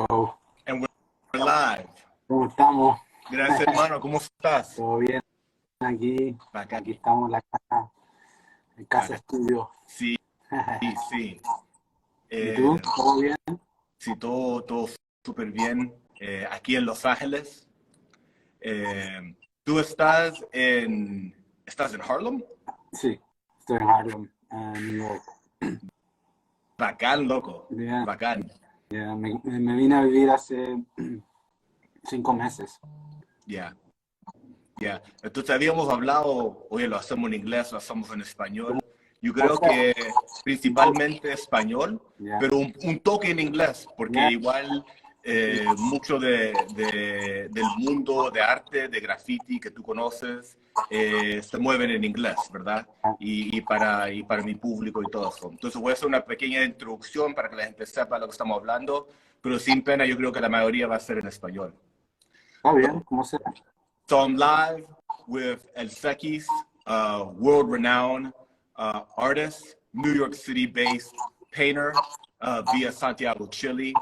Hello. And we're live. ¿Cómo estamos? Gracias, hermano. ¿Cómo estás? ¿Todo bien? Aquí Bacán. estamos en la casa, en casa Bacán. estudio. Sí, sí. ¿Y tú? ¿Todo bien? Sí, todo súper bien. Aquí en Los Ángeles. ¿Tú estás en Harlem? Sí, estoy en Harlem, New York. Bacán, loco. Ya, Bacán. me vine a vivir hace 5 meses. Ya. Entonces habíamos hablado, oye, lo hacemos en inglés, lo hacemos en español. Yo ¿Cómo creo estás? que principalmente español, Ya, pero un toque en inglés, porque ya, igual mucho del mundo de arte, de graffiti que tú conoces, se mueven en inglés, ¿verdad? Y para mi público y todo eso. Entonces voy a hacer una pequeña introducción para que la gente sepa lo que estamos hablando, pero sin pena yo creo que la mayoría va a ser en español. está bien, ¿cómo se? So I'm live with El Cekis, world-renowned artist, New York City-based painter via Santiago, Chile.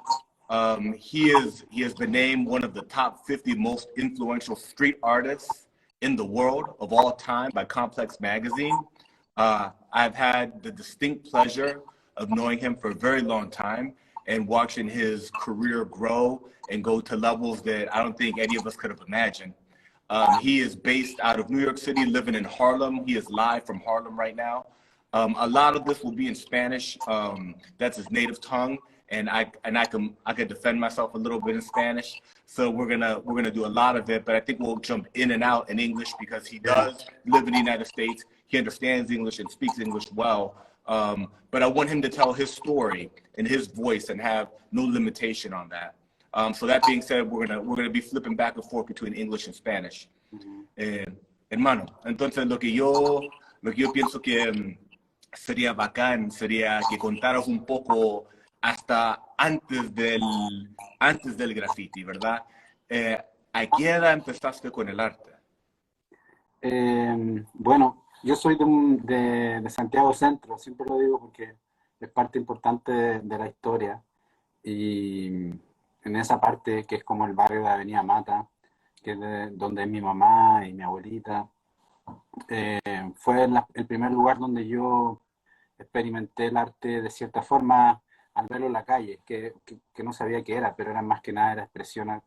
He has been named one of the top 50 most influential street artists in the world of all time by Complex Magazine. I've had the distinct pleasure of knowing him for a very long time and watching his career grow and go to levels that I don't think any of us could have imagined. He is based out of New York City, living in Harlem. He is live from Harlem right now. A lot of this will be in Spanish. That's his native tongue, and I can defend myself a little bit in Spanish. So we're gonna do a lot of it, but I think we'll jump in and out in English because he does live in the United States. He understands English and speaks English well. But I want him to tell his story in his voice and have no limitation on that. So that being said, we're gonna be flipping back and forth between English and Spanish. Hermano, entonces lo que yo pienso que sería bacán sería que contaras un poco hasta antes del graffiti, ¿verdad? ¿A qué edad empezaste con el arte? Bueno, yo soy de Santiago Centro, siempre lo digo porque es parte importante de la historia. Y en esa parte que es como el barrio de Avenida Mata, que es donde es mi mamá y mi abuelita, fue el primer lugar donde yo experimenté el arte de cierta forma al verlo en la calle, que no sabía qué era, pero era más que nada era expresión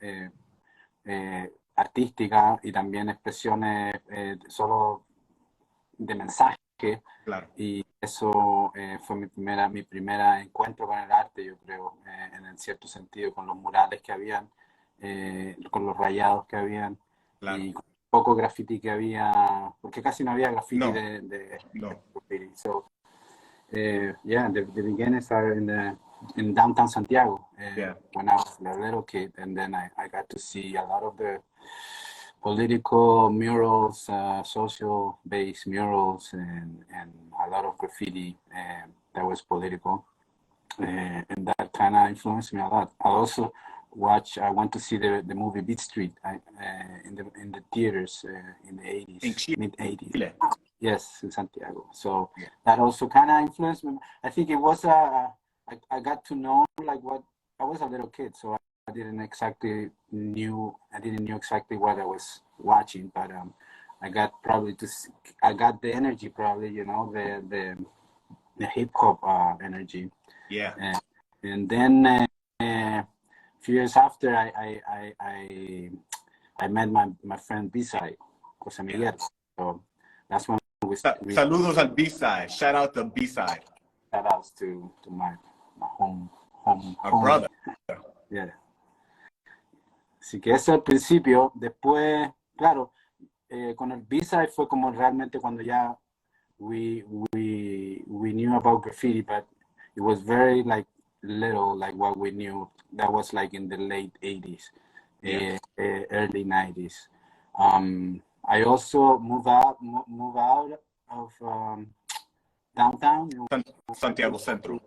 artística y también expresiones solo de mensaje. Claro. Y eso fue mi primera encuentro con el arte, yo creo, en el cierto sentido, con los murales que habían, con los rayados que habían, Claro. y con el poco graffiti que había, porque casi no había graffiti No. de No. graffiti. So, yeah, the beginnings are in downtown Santiago. Yeah. When I was a little kid, and then I got to see a lot of the political murals, social-based murals, and a lot of graffiti that was political, and that kind of influenced me a lot. I went to see the movie Beat Street in the theaters in the 80s, In Chile. mid-80s. Yes, in Santiago. So Yeah. that also kind of influenced me. I think it was I got to know like what I was a little kid, so I didn't knew exactly what I was watching, but I got I got the energy probably, the hip hop energy. Yeah. And then a few years after, I met my friend B-Side, Jose Miguel. Yeah. So that's when we Saludos al B-side. Shout out to B-side. shout outs to my home. Our brother. Yeah. Así que eso al principio, después, claro, con el B-Side fue como realmente cuando ya we knew about graffiti, but it was very like little like what we knew. That was like in the late 80s, early 90s. I also moved out of downtown, Santiago Centro.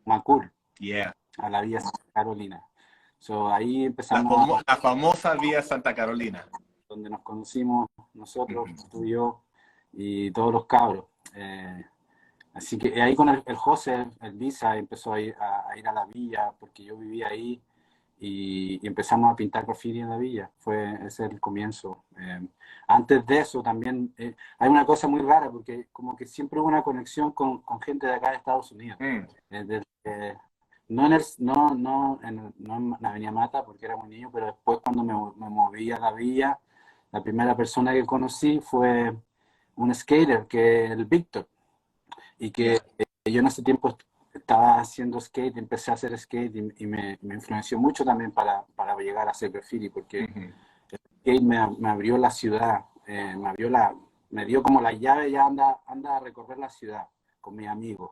Macul, Yeah. a la Vía Santa Carolina. So ahí empezamos La famosa Vía Santa Carolina. donde nos conocimos nosotros, tú y yo, y todos los cabros. Así que ahí con el José, el Visa, empezó a ir a la villa, porque yo vivía ahí, y empezamos a pintar graffiti en la villa. Ese es el comienzo. Antes de eso también hay una cosa muy rara, porque como que siempre hubo una conexión con gente de acá de Estados Unidos. No en, no en la Avenida Mata, porque era muy niño, pero después cuando me moví a la villa, la primera persona que conocí fue un skater, que es el Víctor, y que yo en ese tiempo estaba haciendo skate, empecé a hacer skate y me influenció mucho también para llegar a hacer graffiti, porque el skate me abrió la ciudad, me dio como la llave, ya anda a recorrer la ciudad con mis amigos.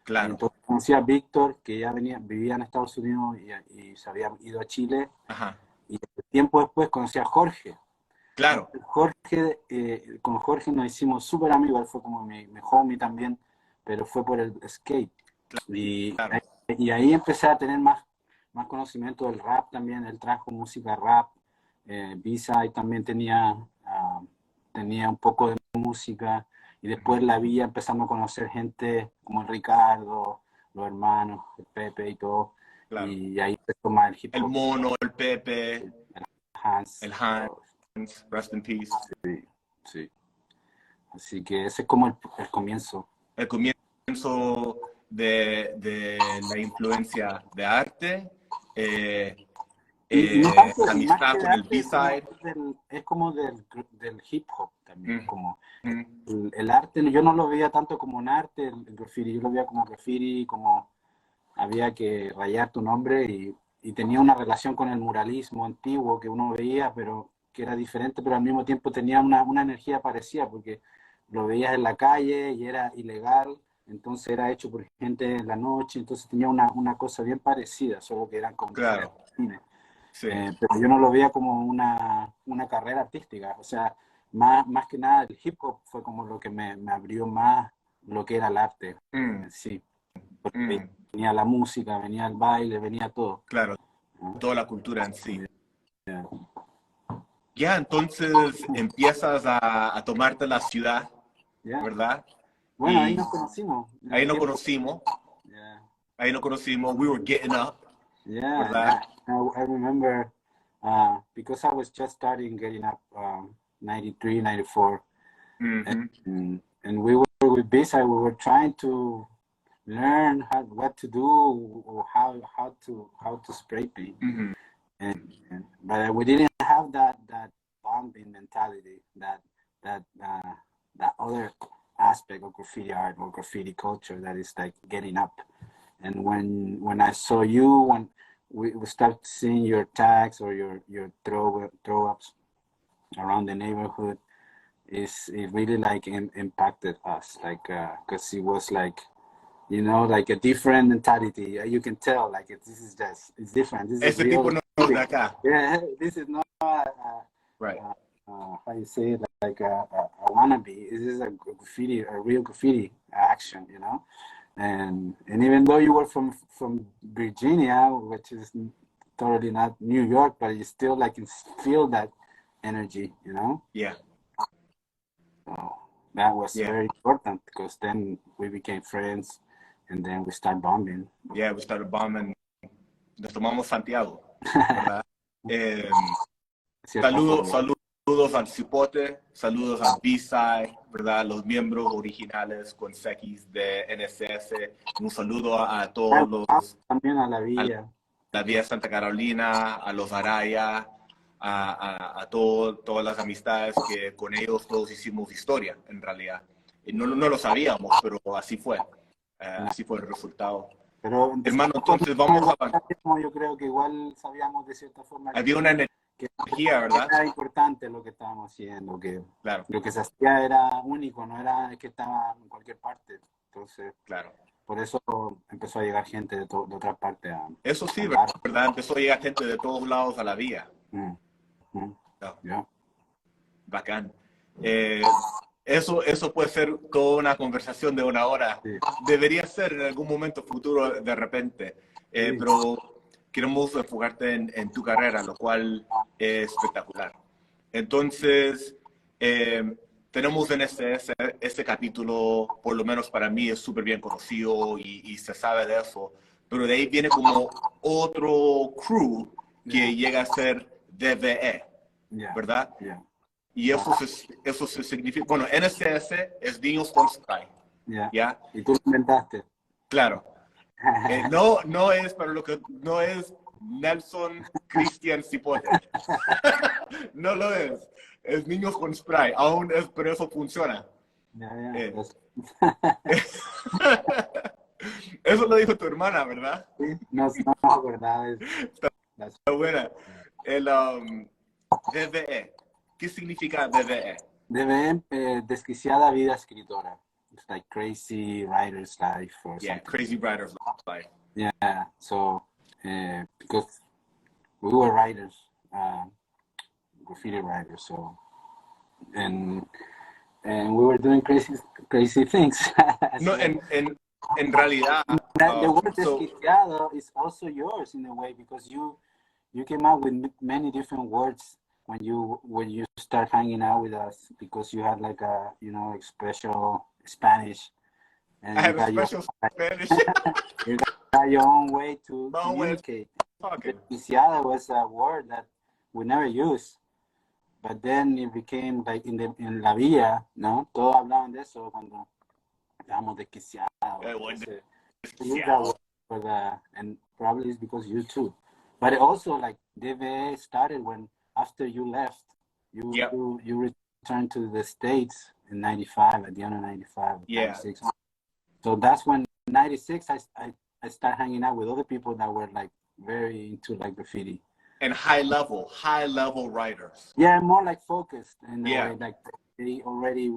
Claro. Y entonces conocí a Víctor, que ya vivía en Estados Unidos y se había ido a Chile. Ajá. Y tiempo después conocí a Jorge. Claro. Jorge, con Jorge nos hicimos súper amigos, él fue como mi homie también, pero fue por el skate. Claro. Y ahí empecé a tener más conocimiento del rap también. Él trajo música rap, B-side también tenía un poco de música. Y después la villa empezamos a conocer gente como el Ricardo, los hermanos, el Pepe y todo. Claro. Y ahí empezó más el hip hop. El Mono, el Pepe, el Hans. Rest in peace. Sí, sí. Así que ese es como el comienzo. El comienzo de la influencia de arte, amistad con el B-side. Es como del hip hop también. Como el arte, yo no lo veía tanto como un arte, el graffiti, yo lo veía como graffiti, como había que rayar tu nombre y tenía una relación con el muralismo antiguo que uno veía, pero que era diferente, pero al mismo tiempo tenía una energía parecida, porque lo veías en la calle y era ilegal, entonces era hecho por gente en la noche, entonces tenía una cosa bien parecida, solo que eran como claro. Sí. Pero yo no lo veía como una carrera artística, o sea, más que nada el hip hop fue como lo que me abrió más lo que era el arte, sí, porque venía la música, venía el baile, venía todo. Claro, toda la cultura en sí. Yeah. Ya, entonces empiezas a tomarte la ciudad, ¿verdad? Bueno, ahí nos conocimos. Ahí nos conocimos. Ahí nos conocimos. We were getting up. Yeah, I remember because I was just starting getting up 93, 94. And we were with Bisa, we were trying to learn what to do or how to spray paint. But we didn't have that bombing mentality, that other aspect of graffiti art or graffiti culture that is like getting up. And when I saw you, when we started seeing your tags or your throw ups around the neighborhood, it really like impacted us, like because it was like, you know, like a different mentality. You can tell, like it's different. This is real. Yeah, this is not right. How you say it, like a wannabe. This is a graffiti, a real graffiti action, you know. And even though you were from Virginia, which is totally not New York, but you still like can feel that energy, you know. Yeah. So that was very important, because then we became friends, and then we started bombing. Yeah, we started bombing. Nos tomamos Santiago, ¿verdad? Saludos al Cipote, saludos al B-Side, ¿verdad? Los miembros originales con Cekis de NSS. Un saludo a todos los... También a la Villa. A la Villa Santa Carolina, a los Araya, a todas las amistades que con ellos todos hicimos historia, en realidad. Y no lo sabíamos, pero así fue. Así fue el resultado. Pero, hermano, entonces vamos a... Yo creo que igual sabíamos de cierta forma... Había una energía, ¿verdad? Era importante lo que estábamos haciendo, que claro. Lo que se hacía era único, no era que estaba en cualquier parte. Entonces, claro. Por eso empezó a llegar gente de otras partes. Eso sí, ¿verdad? Empezó a llegar gente de todos lados a la vía. Bacán. Eso puede ser toda una conversación de una hora. Sí. Debería ser en algún momento futuro de repente. Sí. Pero queremos enfocarte en tu carrera, lo cual es espectacular. Entonces, tenemos en este capítulo, por lo menos para mí, es súper bien conocido y se sabe de eso. Pero de ahí viene como otro crew que llega a ser DVE, ¿verdad? Y eso se significa, bueno, NCS es niños con spray. ¿Ya? Y tú lo inventaste. Claro. No es para lo que, no es Nelson Christian Cipote. No lo es. Es niños con spray. Aún es, pero eso funciona. Eso lo dijo tu hermana, ¿verdad? Sí, no, verdad. Está buena. El DVE. ¿Qué significa DVE? DVE, desquiciada vida escritora. It's like crazy writer's life or something. Crazy writer's life. Yeah, so because we were writers, graffiti writers, so and we were doing crazy things. No, en realidad, the word desquiciado is also yours in a way, because you came up with many different words when you start hanging out with us, because you had like a special Spanish. And I have a special Spanish. You got your own way to communicate. Desquiciado was a word that we never used, but then it became like in la villa, ¿no? Todos hablaban de eso cuando estábamos desquiciados. And probably it's because you too. But also, like, DVE started when after you left, you returned to the States in '95, at the end of '95, '96. So that's when '96 I started hanging out with other people that were like very into like graffiti. And high level writers. Yeah, more like focused in the way, like they already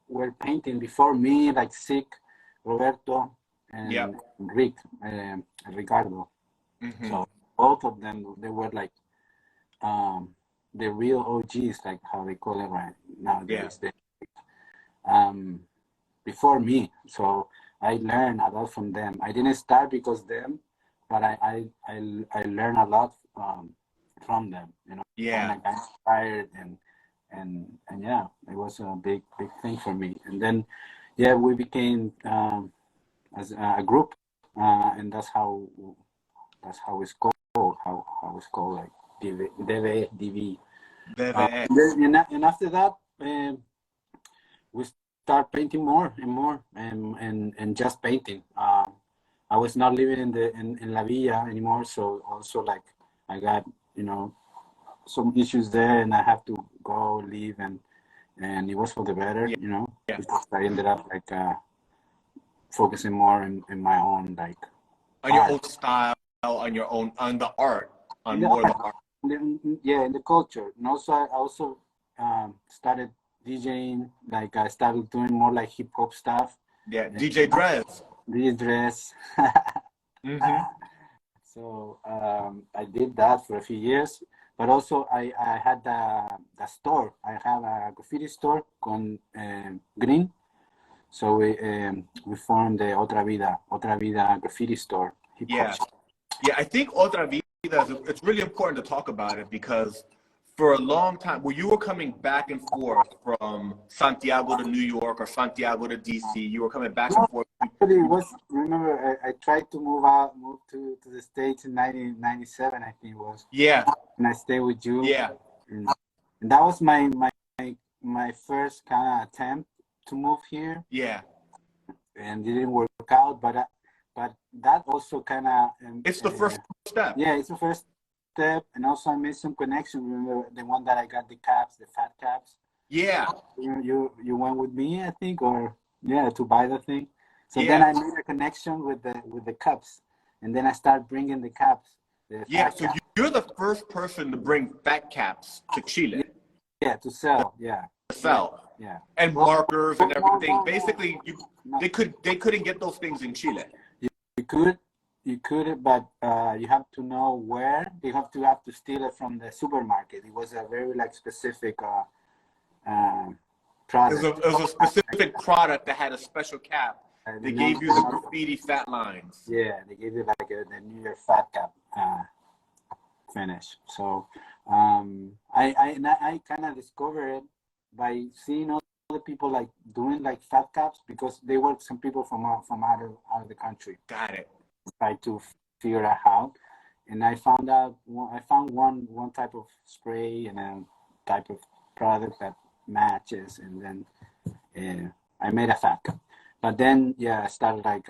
were painting before me, like Sick, Roberto, and Ricardo. Mm-hmm. So both of them, they were like the real OGs, like how they call it right nowadays. Before me, so I learned a lot from them. I didn't start because of them, but I learned a lot from them. And I got inspired, and it was a big thing for me. And then we became as a group, and that's how it's called. How it's called, like DV. And after that, we start painting more and more, and just painting. I was not living in La Villa anymore, so also like I got some issues there, and I have to go leave, and it was for the better, because I ended up like focusing more in my own, like, on your own style, on the art, more of the art. In the culture. And also I also started DJing, like I started doing more like hip hop stuff. DJ Dress. Mm-hmm. So I did that for a few years, but also I had the store. I have a graffiti store con Green. So we formed the Otra Vida graffiti store. I think Otra Vida, it's really important to talk about it, because for a long time, when you were coming back and forth from Santiago to New York or Santiago to DC, you were coming back and forth. Actually, remember, I tried to move to the States in 1997, I think it was. Yeah. And I stayed with you. Yeah. And that was my first kind of attempt to move here. Yeah. And it didn't work out, but that also kind of... it's the first step. Yeah, it's the first step. And also I made some connection. Remember the one that I got the caps, the fat caps? Yeah. You went with me, I think, or to buy the thing. So then I made a connection with the cups, and then I started bringing the caps. So you're the first person to bring fat caps to Chile. Yeah, to sell. Yeah. To sell. Yeah. And markers and everything. Basically, they couldn't get those things in Chile. You could, but you have to know where. You have to steal it from the supermarket. It was a very like specific product. It was a specific product that had a special cap. They gave you the graffiti fat lines. Yeah, they gave you like the New York fat cap finish. So I kind of discovered it by seeing other people like doing like fat caps, because they were some people from out of the country. Got it. Try to figure out how, and I found one type of spray and a type of product that matches, and then I made a fat cup. But then, yeah, I started like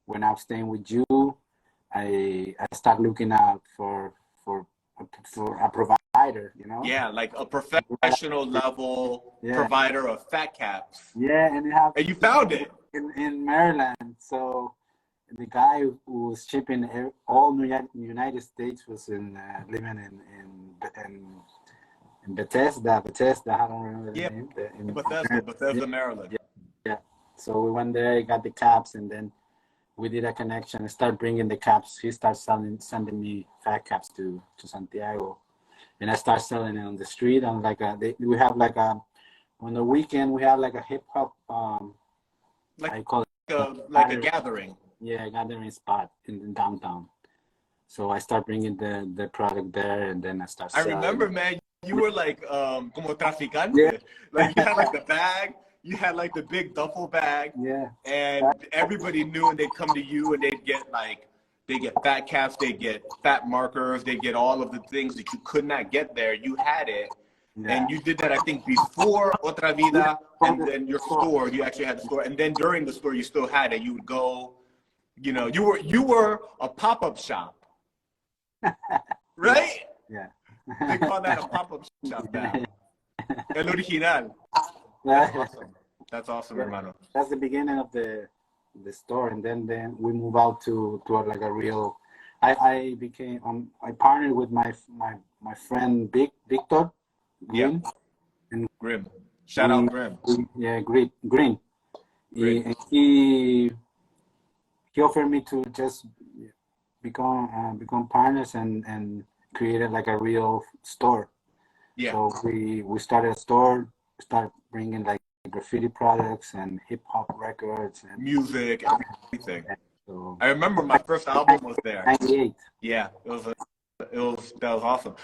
when I was staying with you, I started looking out for a provider, you know. Yeah, like a professional level provider of fat caps. Yeah, and you found it in Maryland. So the guy who was shipping all United States was living in Bethesda. I don't remember the name. In Bethesda, Maryland. Yeah. So we went there, got the caps, and then we did a connection and started bringing the caps. He started sending me fat caps to Santiago, and I started selling it on the street. And like we have like on the weekend we have like a hip hop I call it like a gathering. Yeah, a gathering spot in downtown. So I start bringing the product there, and then I start selling. I remember, man, you were like como traficante. Yeah. Like you had like the bag. You had like the big duffel bag, and everybody knew, and they'd come to you, and they get fat caps, they get fat markers, they get all of the things that you could not get there. You had it, and you did that, I think, before Otra Vida, and then your store, you actually had the store, and then during the store, you still had it. You would go, you know, you were a pop-up shop, right? Yeah. They call that a pop-up shop now. El original. That's awesome. That's awesome, hermano. That's the beginning of the store, and then we move out to like a real. I became I partnered with my friend Victor Green. And Grim. Shout out Grim. Yeah, Green. He offered me to just become partners and created like a real store. Yeah. So we started a store. Start bringing like graffiti products and hip hop records and music, everything. So, I remember my first album was there. 98. Yeah, that was awesome.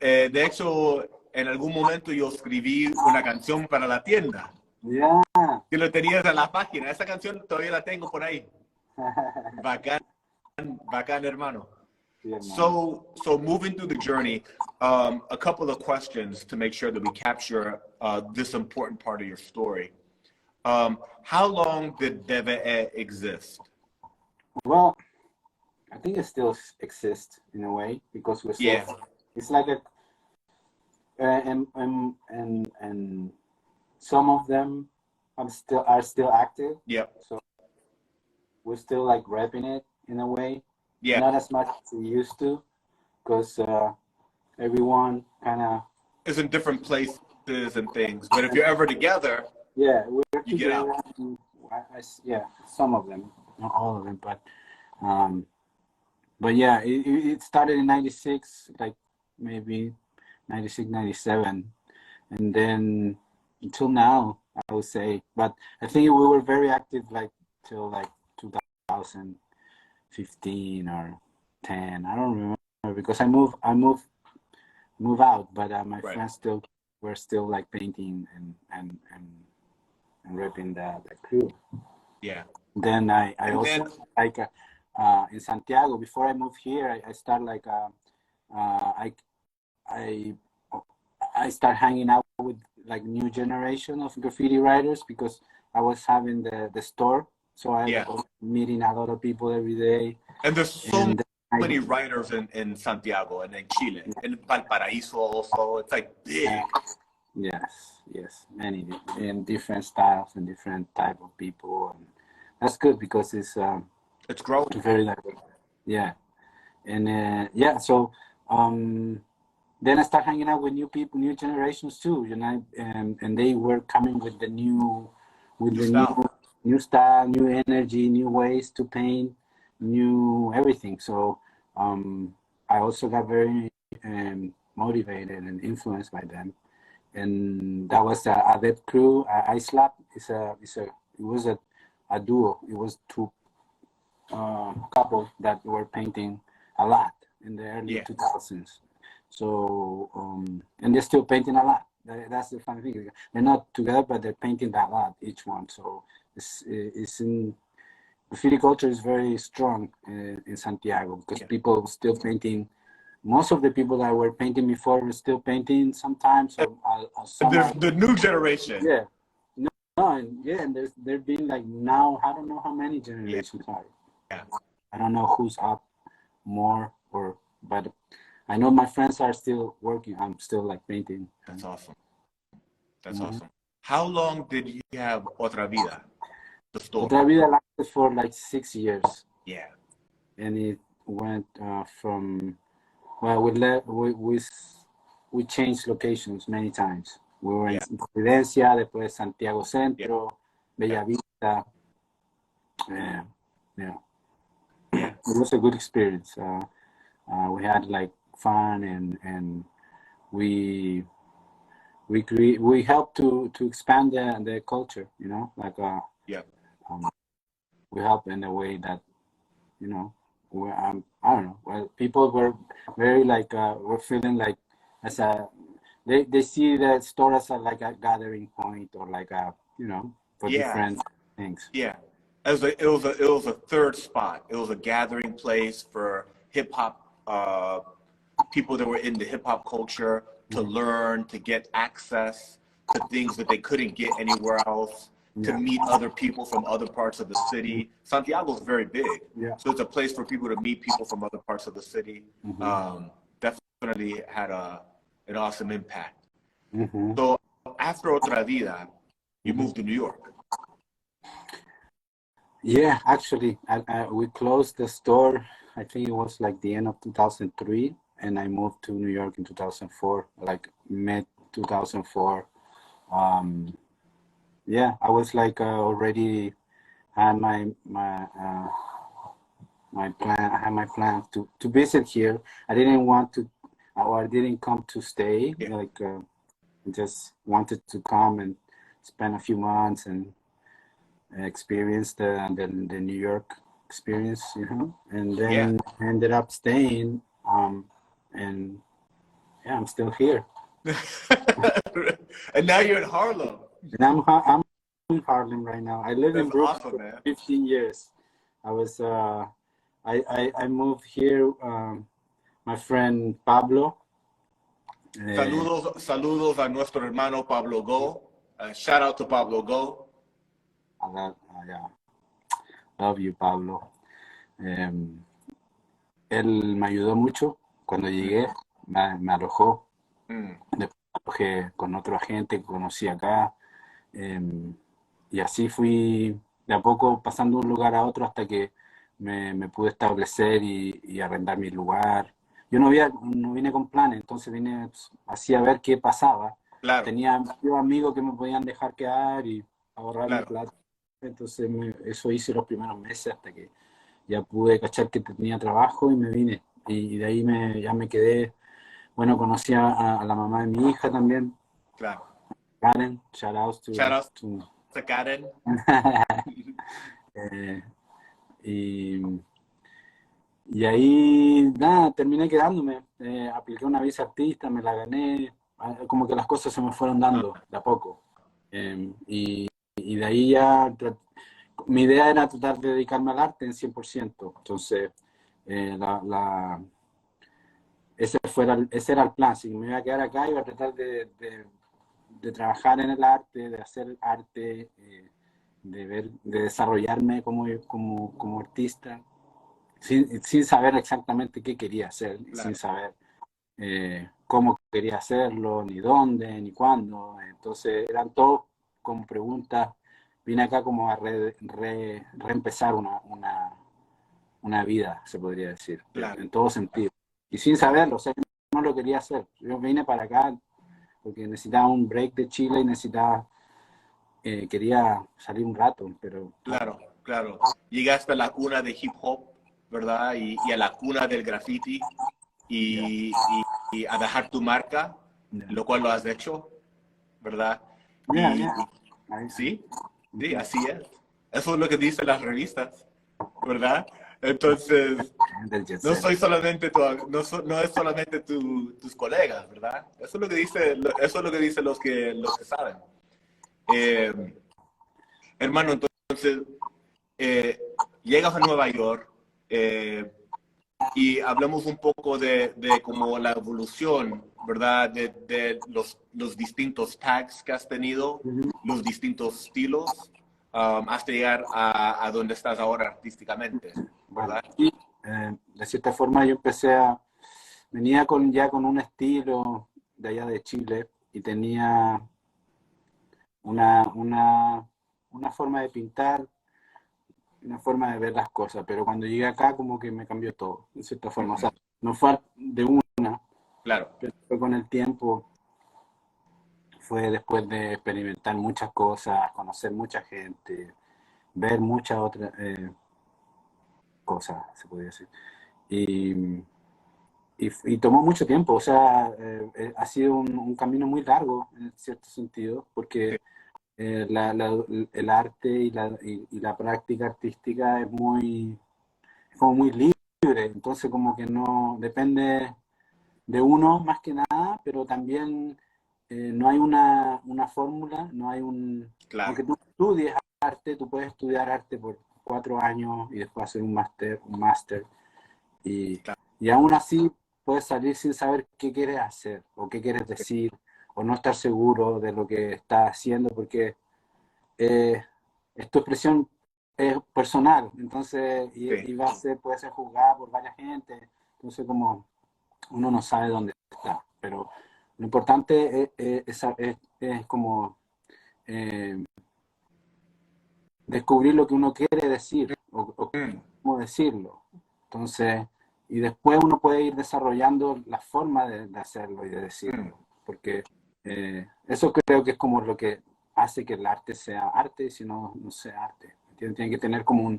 De hecho, en algún momento yo escribí una canción para la tienda. Yeah. Que lo tenías en la página. Esa canción todavía la tengo por ahí. Bacán, hermano. Yeah, so moving through the journey, a couple of questions to make sure that we capture this important part of your story. How long did DVE exist? Well, I think it still exists in a way because we're still. It's like a and some of them are still active. Yep. So we're still like repping it in a way. Yeah. Not as much as we used to, because everyone kind of is in different places and things. But if you're ever together, we're you get out. Some of them, not all of them, but yeah, it started in '96, like maybe '96, '97, and then until now, I would say. But I think we were very active like till like 2015 or 10. I don't remember because I moved out, but my friends were still like painting and repping the crew. Yeah. Then I also like in Santiago before I moved here. I started like I started hanging out with like new generation of graffiti writers because I was having the store. So I was meeting a lot of people every day. And there's so many writers in Santiago and in Chile. In Valparaíso also. It's like big. Yes. Many in different styles and different type of people. And that's good because it's growing. Very diverse. Yeah. And so then I start hanging out with new people, new generations too, you know, and they were coming with the new style, new energy, new ways to paint, new everything. So I also got very motivated and influenced by them. And that was a Adept crew. Islap it was a duo. It was two couples that were painting a lot in the early 2000s. So and they're still painting a lot. That's the funny thing. They're not together, but they're painting a lot each one. So it's in graffiti culture is very strong in Santiago because people still painting. Most of the people that were painting before were still painting sometimes, or some the new generation. Yeah, and there been like now I don't know how many generations are. Yeah. I don't know who's up more but I know my friends are still working. I'm still like painting. That's awesome. That's awesome. How long did you have Otra Vida, the store? Otra Vida lasted for like 6 years. Yeah. And it went from, well, we changed locations many times. We were in Providencia, después Santiago Centro, Bella Vista. Yeah. It was a good experience. We had like fun and we helped to expand the culture, you know, like we help in a way that, you know, I don't know. Well, people were very like were feeling like as a they see the store as like a gathering point or like a, you know, for different things. Yeah, it was a third spot. It was a gathering place for hip hop people that were in the hip hop culture to learn, to get access to things that they couldn't get anywhere else. To meet other people from other parts of the city. Santiago is very big, so it's a place for people to meet people from other parts of the city. Definitely had an awesome impact. So after Otra Vida, you moved to New York. Yeah, actually, we closed the store. I think it was like the end of 2003, and I moved to New York in 2004, like mid 2004. Yeah, I was like already had my plan. I had my plan to visit here. I didn't want to, or I didn't come to stay. Like, just wanted to come and spend a few months and experience the New York experience, you know. And then ended up staying. And yeah, I'm still here. And now you're in Harlem. And I'm in Harlem right now. I live in Brooklyn for 15 years. I was I moved here. My friend Pablo. Saludos a nuestro hermano Pablo Go. Shout out to Pablo Go. Love you, Pablo. Él me ayudó mucho cuando llegué. Me alojó. Después me alojé con otro agente que conocí acá. Y así fui de a poco pasando de un lugar a otro hasta que me pude establecer y arrendar mi lugar. Yo no vine con planes, entonces vine así a ver qué pasaba. Claro. Tenía amigos que me podían dejar quedar y ahorrar mi plata. Entonces eso hice los primeros meses hasta que ya pude cachar que tenía trabajo y me vine. Y de ahí ya me quedé. Bueno, conocí a la mamá de mi hija también. Claro. Karen, shout out to Karen. Y ahí, nada, terminé quedándome. Apliqué una visa artista, me la gané. Como que las cosas se me fueron dando de a poco. Y de ahí ya, mi idea era tratar de dedicarme al arte en 100%. Entonces, ese era el plan. Si me iba a quedar acá, iba a tratar de trabajar en el arte, de hacer arte, de desarrollarme como artista, sin saber exactamente qué quería hacer, sin saber cómo quería hacerlo, ni dónde, ni cuándo. Entonces eran todo como preguntas. Vine acá como a reempezar una vida, se podría decir, en todo sentido. Y sin saberlo, o sea, yo no lo quería hacer. Yo vine para acá porque necesitaba un break de Chile y quería salir un rato, pero... Claro. Llegaste a la cuna de hip hop, ¿verdad? Y a la cuna del graffiti y a dejar tu marca, lo cual lo has hecho, ¿verdad? Sí, así es. Eso es lo que dicen las revistas, ¿verdad? Entonces, no es solamente tus colegas, ¿verdad? Eso es lo que dicen los que saben. Hermano, entonces, llegas a Nueva York y hablamos un poco de como la evolución, ¿verdad? De los distintos tags que has tenido, los distintos estilos, hasta llegar a donde estás ahora artísticamente, Bueno, ¿verdad? y de cierta forma yo venía ya con un estilo de allá de Chile y tenía una, una, una forma de pintar, una forma de ver las cosas, pero cuando llegué acá como que me cambió todo, de cierta forma. O sea, no fue de una, Claro. pero fue con el tiempo, fue después de experimentar muchas cosas, conocer mucha gente, ver muchas otras cosas, se podría decir. Y, y tomó mucho tiempo, o sea, ha sido un camino muy largo en cierto sentido, Sí. porque el arte y la práctica artística es como muy libre, entonces como que no depende de uno más que nada, pero también no hay una fórmula, no hay Claro. aunque tú estudies arte, tú puedes estudiar arte por 4 años y después hacer un máster, y, Claro. y aún así puedes salir sin saber qué quieres hacer o qué quieres decir o no estar seguro de lo que estás haciendo porque eh, tu expresión es personal, entonces, Sí. y puede ser juzgada por varias gente, entonces como uno no sabe dónde está, pero lo importante es como eh, descubrir lo que uno quiere decir o Mm, cómo decirlo. Entonces, y después uno puede ir desarrollando la forma de hacerlo y de mm, decirlo, porque eso creo que es como lo que hace que el arte sea arte, y si no, no sea arte. Tiene que tener como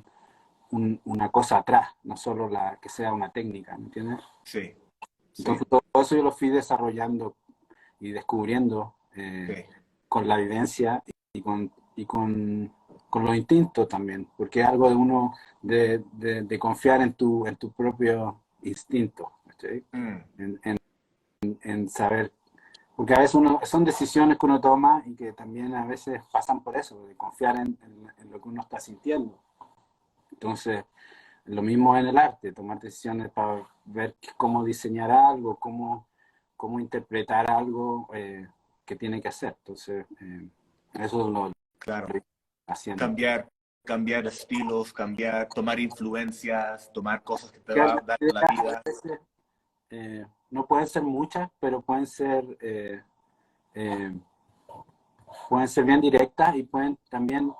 una cosa atrás, no solo que sea una técnica, ¿me entiendes? sí. Sí. Entonces todo eso yo lo fui desarrollando y descubriendo Sí. con la vivencia con los instintos también, porque es algo de uno de confiar en tu propio instinto, ¿sí? Mm, En saber, porque a veces son decisiones que uno toma y que también a veces pasan por eso, de confiar en lo que uno está sintiendo. Entonces, lo mismo en el arte, tomar decisiones para ver cómo diseñar algo, cómo interpretar algo que tiene que hacer. Entonces, eso lo claro. estoy haciendo. Cambiar estilos, tomar influencias, tomar cosas que te Que va a dar la a vida. veces no pueden ser muchas, pero eh, pueden ser bien directas y pueden también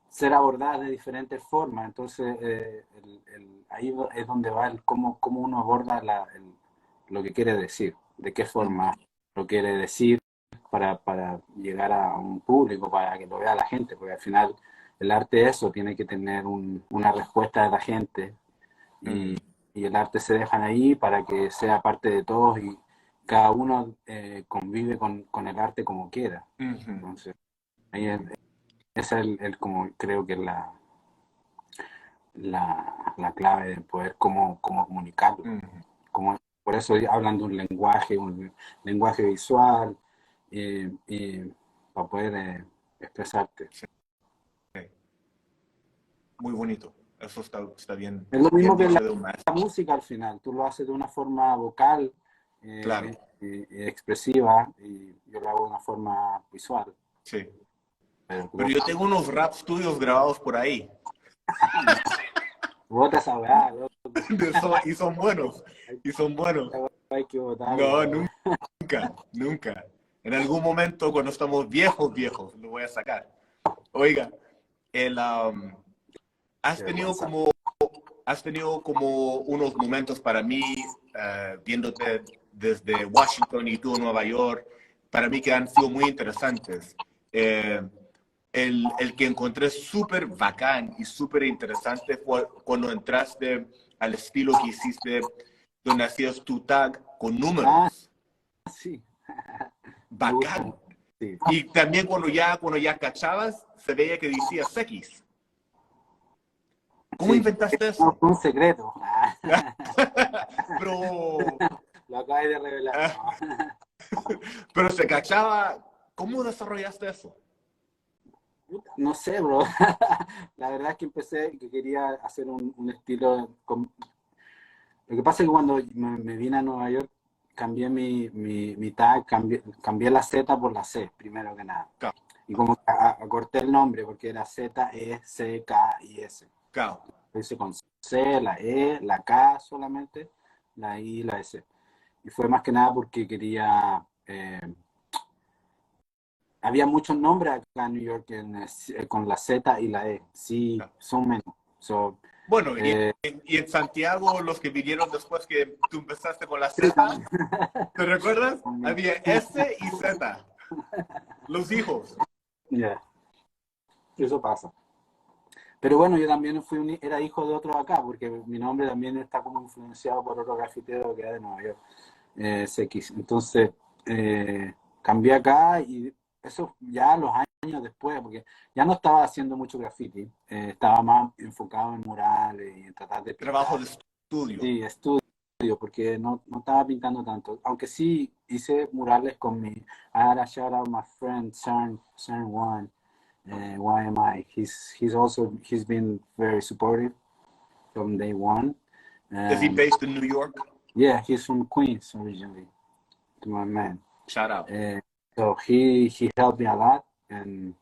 ser abordadas de diferentes formas. Entonces, ahí es donde va cómo uno aborda lo que quiere decir, de qué Mm, forma lo quiere decir para llegar a un público, para que lo vea la gente, porque al final el arte eso tiene que tener una respuesta de la gente y, mm, y el arte se deja ahí para que sea parte de todos y cada uno convive con el arte como quiera. ujú, Entonces, ahí esa es como creo que es la clave de poder cómo comunicarlo. ujú. Por eso hablan de un lenguaje visual, para poder expresarte. Sí, muy bonito. Eso está bien, Es lo bien mismo que dicho de un la maestro. música al final, tú lo haces de una forma vocal, Claro, expresiva, y yo lo hago de una forma visual. sí. Pero Pero yo tengo unos raps tuyos grabados por ahí. vota esa weá, loco. Y son buenos. Y son buenos. Hay que votarla, No, weá. nunca, nunca. En algún momento, cuando estamos viejos, viejos, lo voy a sacar. Oiga, el, has Qué tenido vergüenza. como has tenido como unos momentos para mí, viéndote desde Washington y tú en Nueva York, para mí que han sido muy interesantes. Eh, el que encontré súper bacán y súper interesante fue cuando entraste al estilo que hiciste, donde hacías tu tag con Ah, números. sí, me gusta Bacán. mucho. Sí. Y también cuando ya cachabas, se veía que decía Cekis. ¿Cómo Sí, inventaste no, eso? fue un secreto. Pero Lo acabas de revelar. ah, No. pero se cachaba. ¿Cómo desarrollaste eso? No sé, bro. La verdad es que empecé, que quería hacer un estilo. Lo que pasa es que cuando me vine a Nueva York, cambié mi tag, cambié la Z por la C, primero que nada. Go. Y como que acorté el nombre porque era Z, E, C, K y S. Go. Lo hice con C, la E, la K solamente, la I y la S. Y fue más que nada porque quería... había muchos nombres acá en New York con la Z y la E. Sí, Go. son menos. So, Bueno, y en Santiago, los que vinieron después que tú empezaste con la Z, ¿te recuerdas? Había S y Z, los hijos. Yeah, eso pasa. Pero bueno, yo también era hijo de otro acá, porque mi nombre también está como influenciado por otro grafitero que era de Nueva York, Cekis. Entonces, cambié acá y eso ya los años después, porque ya no estaba haciendo mucho graffiti, estaba más enfocado en murales y en tratar de Trabajo pintar. de estudio. Sí, estudio, porque no estaba pintando tanto. Aunque sí hice murales con mi... I had a shout out my friend Cern One, YMI. He's been very supportive from day one. Is he based in New York? Yeah, he's from Queens originally. To my man. Shout out. So he helped me a lot, and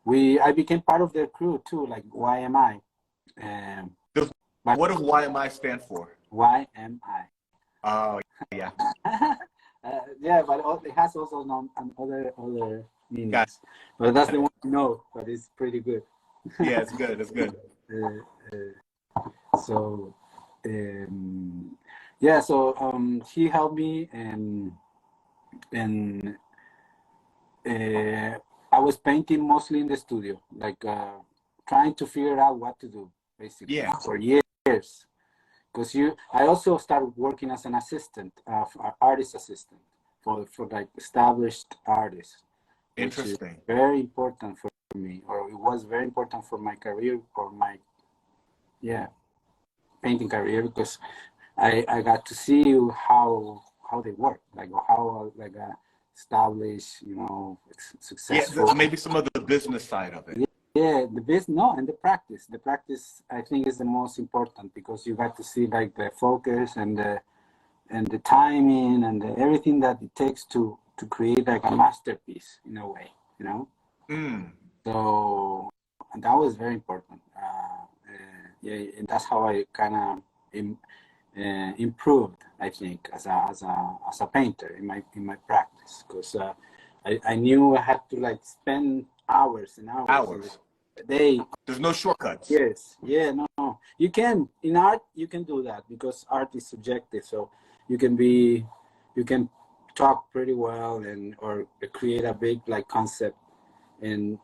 I became part of their crew too, like YMI. What does YMI stand for? YMI. Oh, yeah. Yeah, but it has also other meanings. But that's the one I know, but it's pretty good. Yeah, it's good. It's good. So, yeah, so he helped me, and I was painting mostly in the studio, like trying to figure out what to do, basically, for years. Because I also started working as an assistant, artist assistant for like established artists. Interesting. Very important for me, or it was very important for my career, or my painting career, because I got to see how they work, like how like established, successful. Yeah, maybe some of the business side of it. Yeah, the business, no, and the practice. The practice, I think, is the most important, because you got to see like the focus and the timing and everything that it takes to create like a masterpiece in a way, So that was very important. And that's how I kind of improved, I think, as a painter in my practice, because I knew I had to like spend hours and hours. There's no shortcuts. Yes. Yeah, no. You can, in art, you can do that, because art is subjective. So you can talk pretty well or create a big like concept and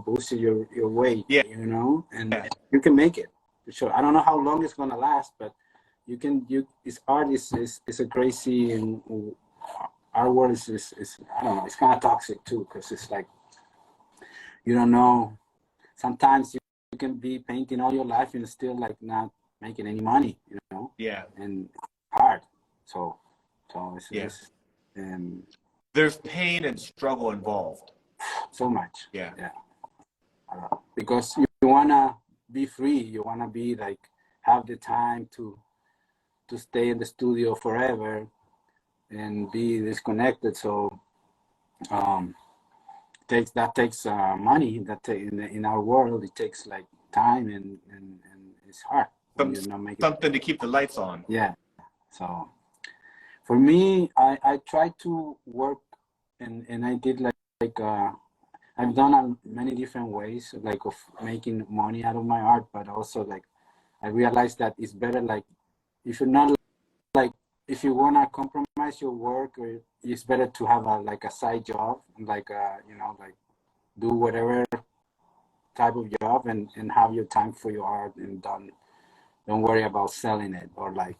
boost your weight, and you can make it for sure. I don't know how long it's gonna last, but art is a crazy, and our world is I don't know, it's kind of toxic too, because it's like you don't know. Sometimes you can be painting all your life and still like not making any money, Yeah. And hard. So it's there's pain and struggle involved. So much. Yeah. Because you wanna be free. You wanna be like have the time to stay in the studio forever and be disconnected. So takes money. In our world, it takes like time and it's hard. Something to keep the lights on. Yeah. So for me, I tried to work and I did like I've done many different ways like of making money out of my art, but also like I realized that it's better like if you're not like if you wanna compromise your work, or it's better to have a side job, like like do whatever type of job and have your time for your art, and don't worry about selling it or like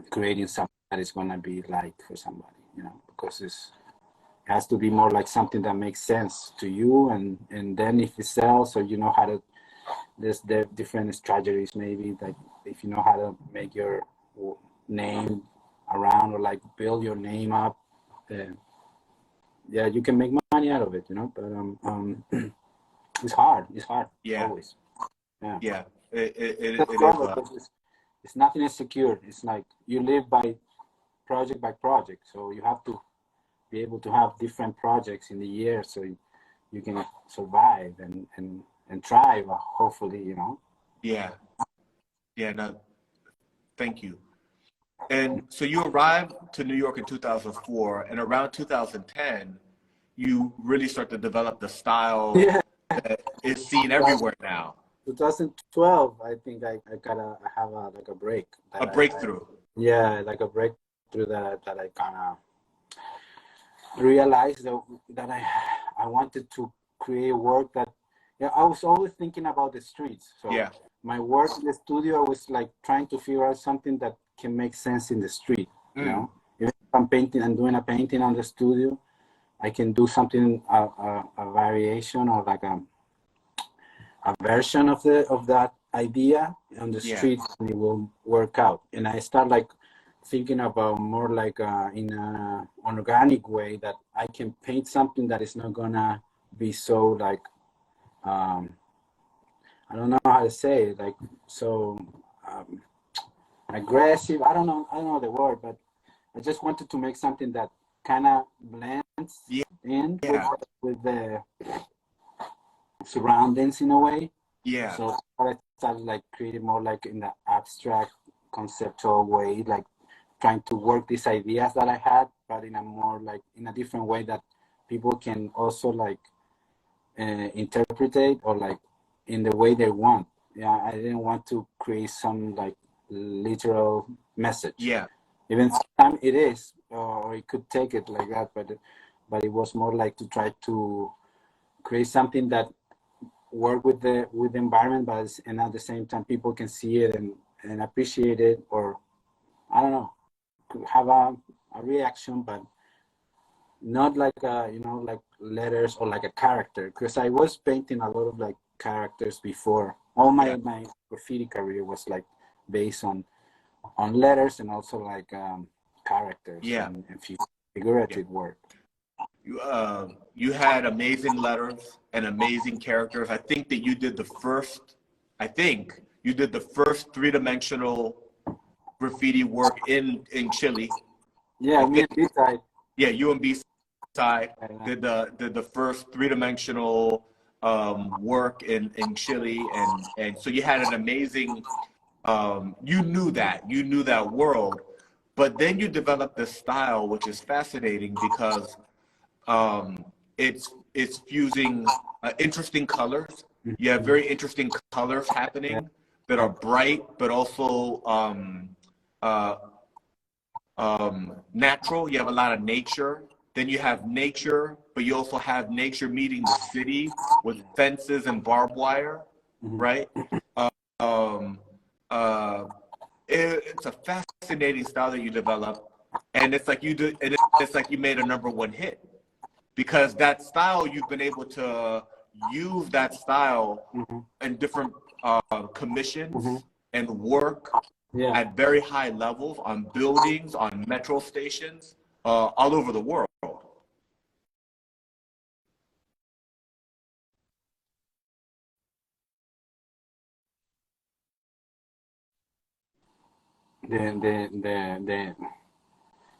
creating something that is gonna be liked for somebody, because it has to be more like something that makes sense to you, and then if it sells, or how to, there's the different strategies, maybe like if you know how to make your name around, or like build your name up, you can make money out of it, but It's hard. It's hard. Yeah. Always. Yeah. Yeah. It That's is. hard because it's nothing is secure. It's like you live by project. So you have to be able to have different projects in the year so you can survive and thrive, hopefully, you know. Yeah. Yeah. No, thank you. And so you arrived to New York in 2004, and around 2010, you really start to develop the style Yeah. that is seen everywhere now. 2012, I think I have like a break. A breakthrough. Yeah, like a breakthrough that I kind of realized that I wanted to create work that, yeah, I was always thinking about the streets. So Yeah. my work in the studio was like trying to figure out something that can make sense in the street, you know. If I'm painting and doing a painting on the studio, I can do something, a variation or like a version of that idea on the Yeah. street, and it will work out. And I start like thinking about more like in an organic way that I can paint something that is not gonna be so like I don't know how to say it, like so aggressive. I don't know the word, but I just wanted to make something that kind of blends Yeah. in Yeah. with the surroundings in a way. Yeah. So I started like creating more like in the abstract conceptual way, like trying to work these ideas that I had, but in a more like in a different way that people can also like interpret it or like in the way they want. Yeah, I didn't want to create some like literal message. Yeah. Even sometimes it is, or it could take it like that, but it was more like to try to create something that work with the environment, but and at the same time people can see it and appreciate it, or I don't know, have a reaction, but not like you know, like letters or like a character, because I was painting a lot of like characters before. All my graffiti career was like based on letters and also like characters and figurative work. You had amazing letters and amazing characters. I think you did the first three-dimensional graffiti work in Chile. Yeah, me and B-side. Yeah, you and B-side did the first three-dimensional work in Chile, and so you had an amazing you knew that world, but then you developed this style which is fascinating because it's fusing interesting colors. You have very interesting colors happening that are bright, but also natural. You have a lot of nature. Then you have nature, but you also have nature meeting the city with fences and barbed wire, right? It's a fascinating style that you develop, and it's like it's like you made a #1 hit. Because that style, you've been able to use that style in different commissions and work at very high levels on buildings, on metro stations, all over the world.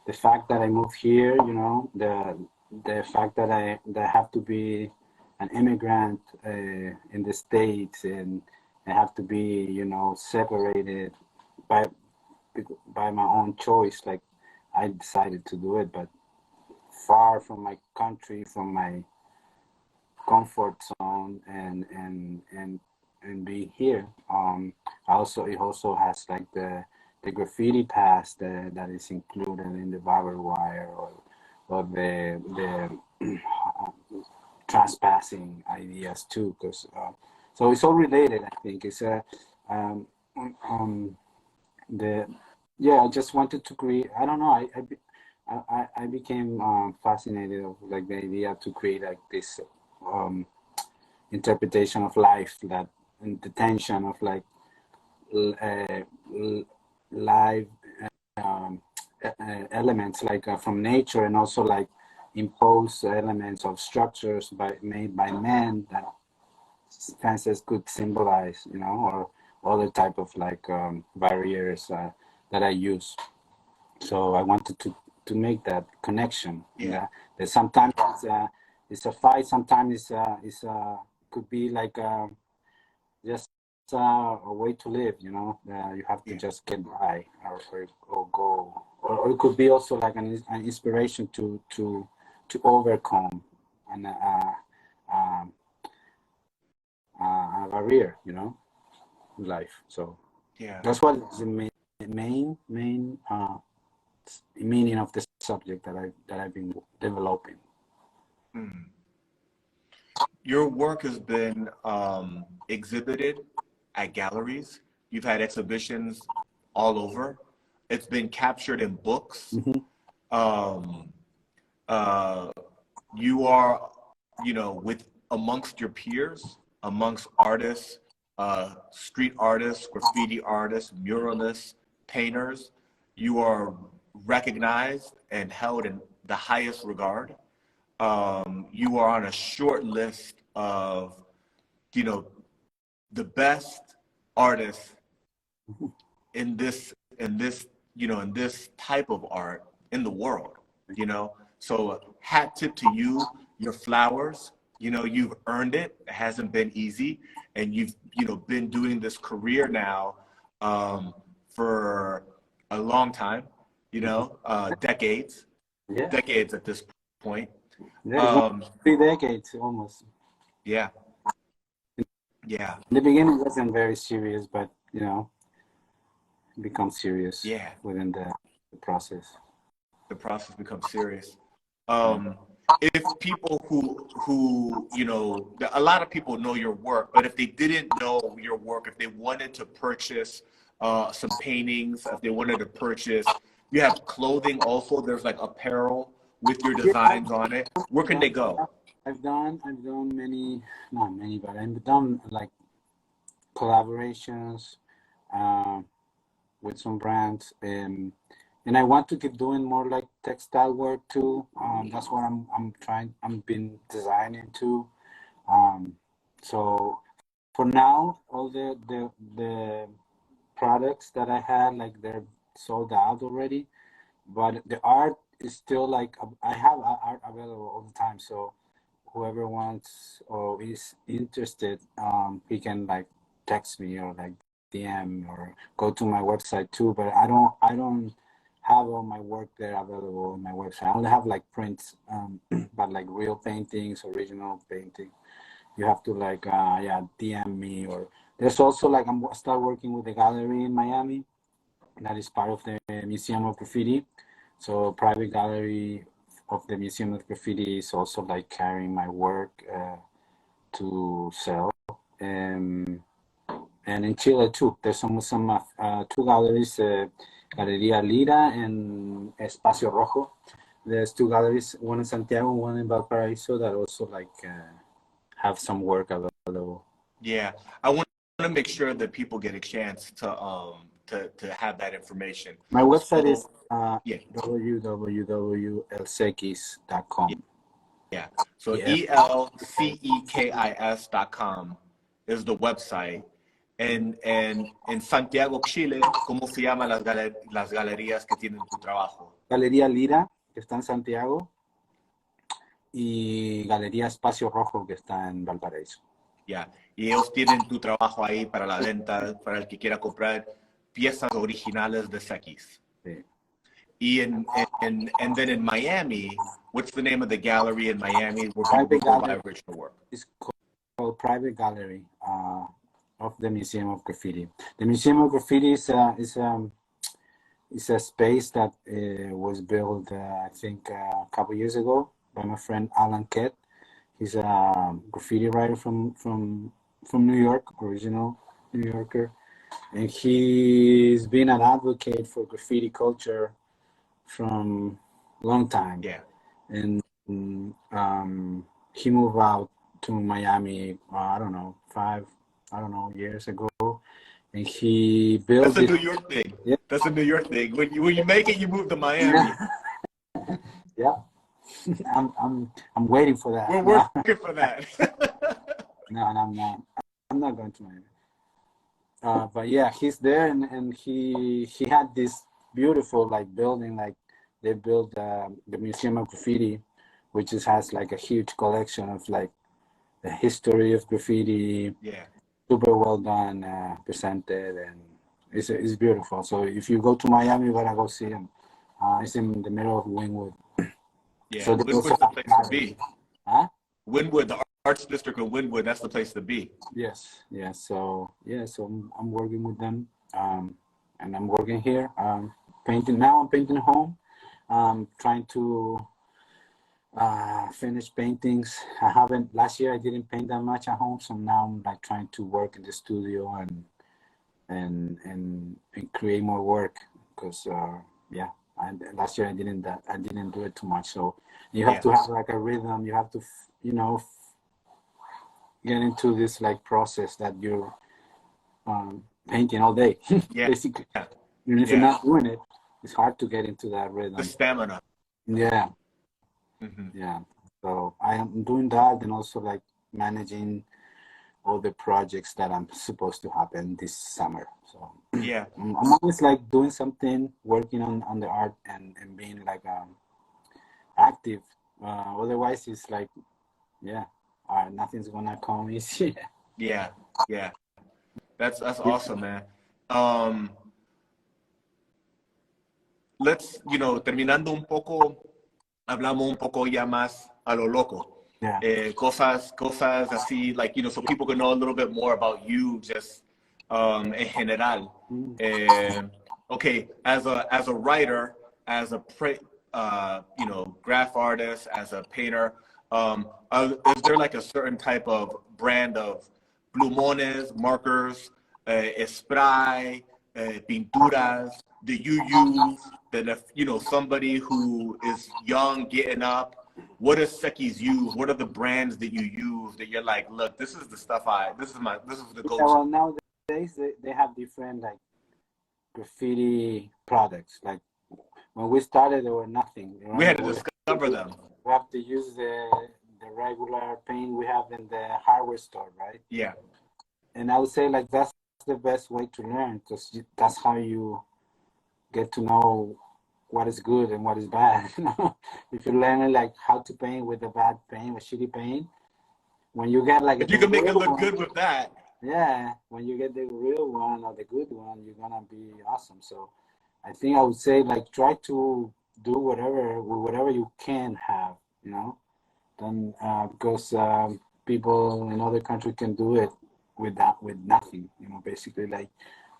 The fact that I moved here, you know, the fact that I have to be an immigrant in the States, and I have to be, you know, separated by my own choice. Like I decided to do it, but far from my country, from my comfort zone, and being here. Also, it also has like the graffiti past that is included in the barbed wire, or the trespassing ideas too, because so it's all related. I think it's um, the I just wanted to create. I don't know. I became fascinated of like the idea to create like this interpretation of life, that and the tension of like live elements like from nature, and also like imposed elements of structures made by men that fences could symbolize, you know, or other type of like barriers that I use. So I wanted to make that connection. Yeah. That sometimes it's a fight, sometimes could be like just a way to live, you know. You have to just get by, or go, or it could be also like an inspiration to overcome an a barrier, you know, in life. So that's what is the main meaning of the subject that I've been developing. Your work has been exhibited at galleries. You've had exhibitions all over. It's been captured in books. You are, you know, with amongst your peers, amongst artists, street artists, graffiti artists, muralists, painters. You are recognized and held in the highest regard. You are on a short list of, you know, the best artists in this, you know, in this type of art in the world, you know. So hat tip to you, your flowers, you know, you've earned it. It hasn't been easy. And you've, you know, been doing this career now for a long time, you know, decades at this point. Yeah, 3 decades almost. Yeah. In the beginning, it wasn't very serious, but you know, it becomes serious. Within the process. The process becomes serious. If people who you know, a lot of people know your work, but if they didn't know your work, if they wanted to purchase some paintings, if they wanted to purchase, you have clothing also. There's like apparel with your designs on it. Where can they go? I've done many, not many, but I've done like collaborations with some brands, and I want to keep doing more like textile work too. That's what I've been designing too. So for now, all the products that I had, like they're sold out already, but the art is still like, I have art available all the time. So whoever wants or is interested, he can like text me or like DM or go to my website too. But I don't have all my work there available on my website. I only have like prints, but like real paintings, original painting. You have to like DM me, or there's also like I'm start working with a gallery in Miami that is part of the Museum of Graffiti. So private gallery of the Museum of Graffiti is also like carrying my work to sell. And in Chile too, there's some two galleries, Galería Lira and Espacio Rojo. There's two galleries, one in Santiago, one in Valparaiso, that also like have some work available. Yeah, I want to make sure that people get a chance to have that information. My website is www.elcekis.com. Yeah, so ELCEKIS.com is the website. And en Santiago, Chile, ¿cómo se llaman las galerías que tienen tu trabajo? Galería Lira, que está en Santiago, y Galería Espacio Rojo, que está en Valparaíso. Ya, y ellos tienen tu trabajo ahí para la venta, para el que quiera comprar piezas originales de Cekis. Sí. And then in Miami, what's the name of the gallery in Miami where people go buy original work? It's called Private Gallery of the Museum of Graffiti. The Museum of Graffiti is a space that was built, I think, a couple years ago by my friend Alan Kett. He's a graffiti writer from New York, original New Yorker, and he's been an advocate for graffiti culture from a long time. Yeah. And he moved out to Miami, I don't know, 5 years ago. And he built That's a New York thing. Yeah. That's a New York thing. When you make it, you move to Miami. Yeah. I'm waiting for that. We're working for that. No, and I'm not going to Miami. But yeah, he's there, and he had this beautiful like building, like they built the Museum of Graffiti, which just has like a huge collection of like the history of graffiti, Yeah. super well done, presented, and it's beautiful. So if you go to Miami, you gotta go see him. It's in the middle of Wynwood. Yeah. So they also Wynwood's the have place to gallery. be. Huh? Wynwood, the Arts District of Wynwood, that's the place to be. Yes, yes. So yeah, so I'm working with them, and I'm working here. Painting now. I'm painting home. Trying to finish paintings. I haven't. Last year I didn't paint that much at home, so now I'm like trying to work in the studio and create more work because yeah. And last year I didn't do it too much. So you have Yeah. to have like a rhythm. You have to get into this like process that you're painting all day, Yeah. basically. Even if you're Yeah. not doing it, it's hard to get into that The rhythm. stamina. Yeah, Hmm. yeah. So I am doing that and also like managing all the projects that I'm supposed to happen this summer. So Yeah. I'm always like doing something, working on the art and being like active. Otherwise, it's like, yeah, nothing's gonna come easy. Yeah. Yeah. That's awesome, man. Um, terminando un poco, hablamos un poco ya más a lo loco. Yeah. Cosas así, like, so people can know a little bit more about you just en general. Okay, as a writer, as a graph artist, as a painter, is there like a certain type of brand of plumones, markers, spray, pinturas that you use that if somebody who is young getting up, what does Cekis use? What are the brands that you use that you're like, look, this is the stuff this is the go-to? Yeah, well, nowadays they have different like graffiti products. Like when we started, there were nothing. We had to Remember, discover them. we have to use the regular paint we have in the hardware store, right? Yeah. And I would say like that's the best way to learn because that's how you get to know what is good and what is bad. If you learn like how to paint with a bad paint, with shitty paint, when you get like If the you can make it real look one, good with that. yeah, when you get the real one or the good one, you're gonna be awesome. So I think I would say like try to do whatever you can have, then because people in other countries can do it with nothing, basically like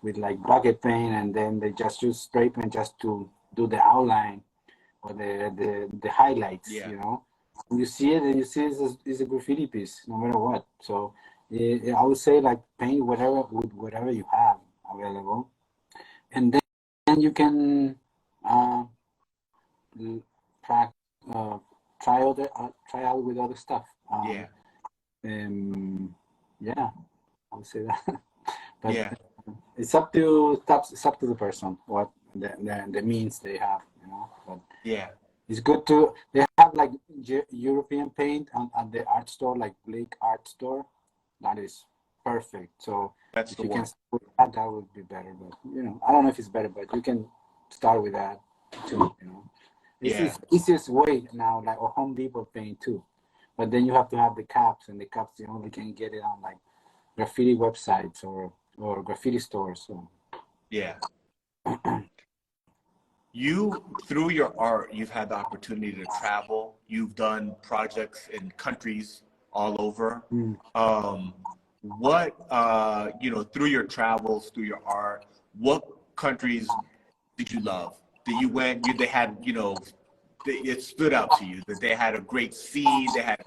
with like bucket paint, and then they just use spray paint just to do the outline or the highlights, Yeah. When you see it and you see it's a graffiti piece, no matter what. So I would say like paint whatever you have available, and then you can try try out with other stuff. Yeah. Yeah, I would say that. But Yeah. it's up to the person what the means they have, But Yeah. it's good to they have like European paint at the art store, like Blake Art Store. That is perfect. So That's if the you one. can start with that, that would be better. But I don't know if it's better, but you can start with that too. This Yeah. is easiest way now, like a Home Depot paint too. But then you have to have the caps, and the caps you only can get it on like graffiti websites or graffiti stores. So Yeah. You, through your art, you've had the opportunity to travel. You've done projects in countries all over. What, through your travels, through your art, what countries did you love? That you went, they had, it stood out to you that they had a great scene. They had,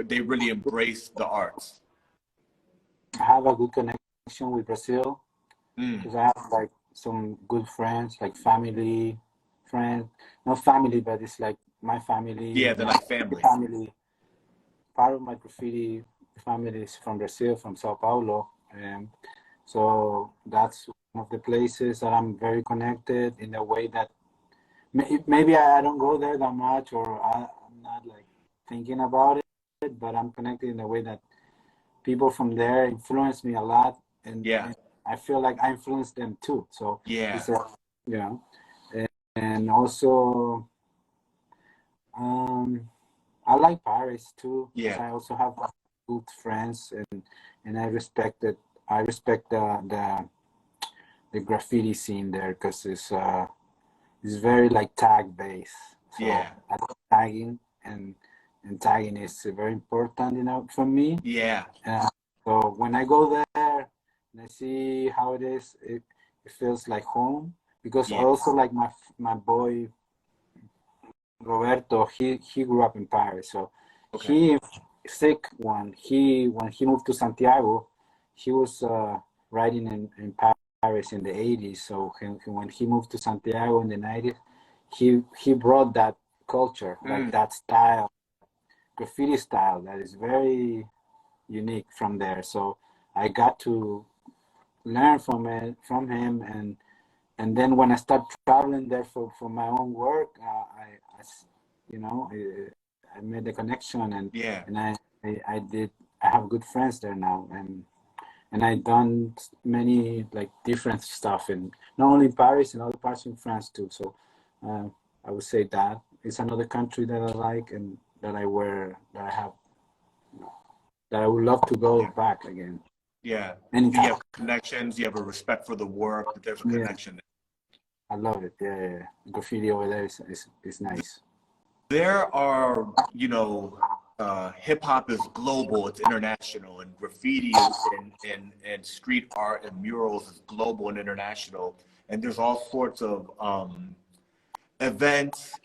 they really embraced the arts. I have a good connection with Brazil Mm. because I have like some good friends, like family, friends. Not family, but it's like my family. Yeah, they're like family. Family. Part of my graffiti family is from Brazil, from Sao Paulo, and so that's one of the places that I'm very connected in a way that maybe I don't go there that much, or I'm not like thinking about it, but I'm connected in a way that people from there influenced me a lot, Yeah. and I feel like I influenced them too. So Yeah. it's a, you know, and also I like Paris too, because Yeah. I also have good friends, and I respect the graffiti scene there, because it's very like tag based. So Yeah. I like tagging, and tagging is very important, for me. Yeah. Uh, so when I go there and I see how it is, it feels like home, because I Yeah. also like my boy Roberto. He grew up in Paris, so Okay. he sick when he moved to Santiago, he was writing in Paris in the 80s. So when he moved to Santiago in the 90s, he brought that culture, like Mm. that style, graffiti style, that is very unique from there. So I got to learn from him, and then when I start traveling there for my own work, you know, I made the connection, Yeah. and I did. I have good friends there now, and I done many like different stuff in not only Paris, and other parts in France too. So uh, I would say that it's another country that I like, and that I have, that I would love to go Yeah. back again Yeah. You anytime. have connections, you have a respect for the work, that there's a Yeah, connection. I love it. Yeah, yeah, yeah. Graffiti over there is nice. There are, hip hop is global, it's international, and graffiti and street art and murals is global and international. And there's all sorts of events,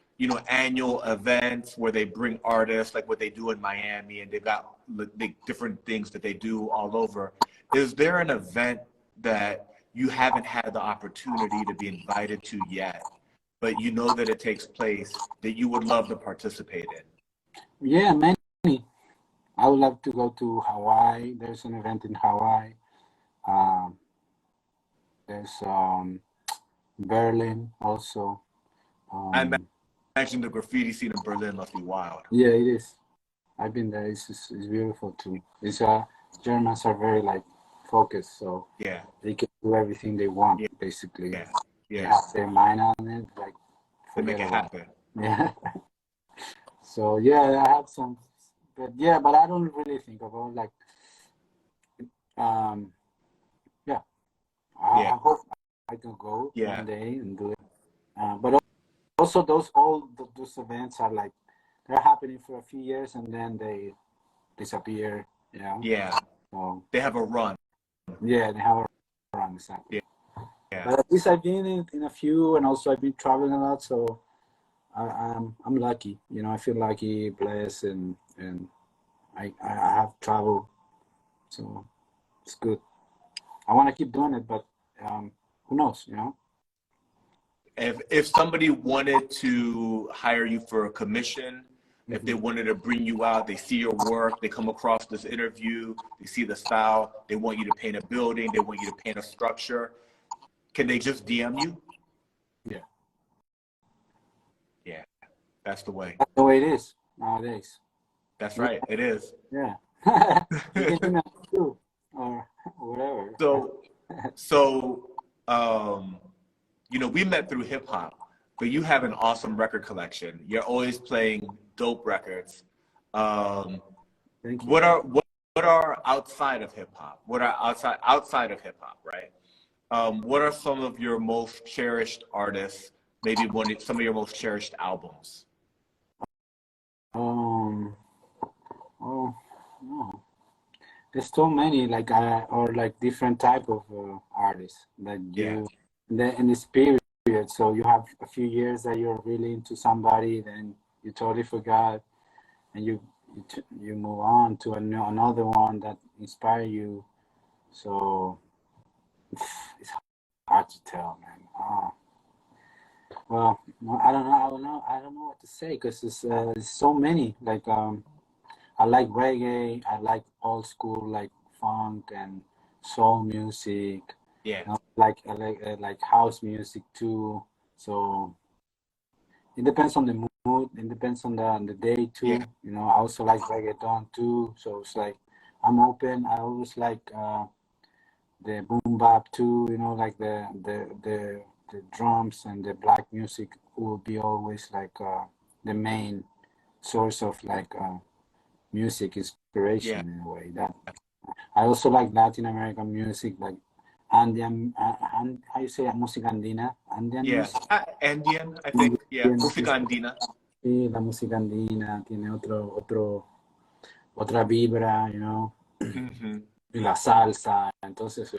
annual events where they bring artists, like what they do in Miami, and they've got different things that they do all over. Is there an event that you haven't had the opportunity to be invited to yet, but you know that it takes place that you would love to participate in? Yeah, many. I would love to go to Hawaii. There's an event in Hawaii. Um, there's Berlin also. I Um, imagine the graffiti scene in Berlin must be wild. yeah, it is. I've been there. It's beautiful too. It's Germans are very like focused, so Yeah, they can do everything they want yeah, basically. yeah, They yeah. have their mind on it, like They make forget it about happen. it. Yeah. So yeah, I have some, but I don't really think about like um yeah. Yeah, I hope I can go yeah, one day and do it. But also those events are like they're happening for a few years and then they disappear. yeah. So They have a run. yeah, they have a run exactly. Yeah, yeah. But at least I've been in a few, and also I've been traveling a lot, so I'm lucky. I feel lucky, blessed, and I have traveled, so it's good. I want to keep doing it, but who knows? If somebody wanted to hire you for a commission, if they Hmm. wanted to bring you out, they see your work, they come across this interview, they see the style, they want you to paint a building, they want you to paint a structure, can they just DM you? Yeah, Yeah, that's the way. that's the way it is nowadays. That's Yeah, right. It is. yeah. You can email me too, or whatever. So, so, um, we met through hip hop, but you have an awesome record collection. You're always playing dope records. Um, Thank you. what are outside of hip hop? What are outside of hip hop, right? What are some of your most cherished artists? Maybe some of your most cherished albums. Um. Oh no. There's so many like or like different type of artists that Yeah, you in this period. So you have a few years that you're really into somebody, then you totally forgot, and you move on to another one that inspire you. So it's hard to tell, man. Well, no, I don't know. I don't know what to say because it's so many. Like I like reggae. I like old school like funk and soul music. yeah, I like house music too. So it depends on the mood. It depends on the day yeah, too. I also like reggaeton too. So it's like I'm open. I always like the boom bap too, you know, like the drums and the black music will be always like the main source of like music inspiration Yeah. in a way. That I also like Latin American music, like Andean, how you say música andina, Andean Yeah. music. Andean, I think. Yeah. Indian Música music. andina. Sí, la música andina tiene otra vibra, you know, Mhm. y la salsa. Entonces, I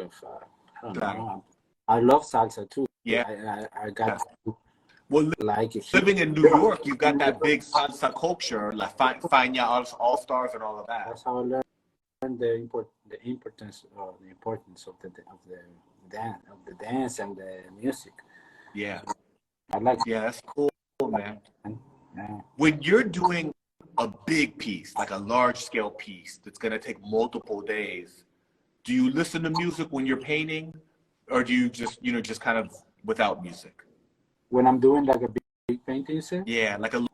don't Claro. know. I love salsa too. Yeah. I got to Well, like it. living in New York, you've got that big salsa culture, like Fania All Stars and all of that. That's how I learned the importance of the dance and the music. Yeah. I like Yeah, that's cool, man. it. Yeah. When you're doing a big piece, like a large scale piece that's going to take multiple days, do you listen to music when you're painting, or do you just, just kind of without music? When I'm doing like a big painting, say, Yeah, like a yeah,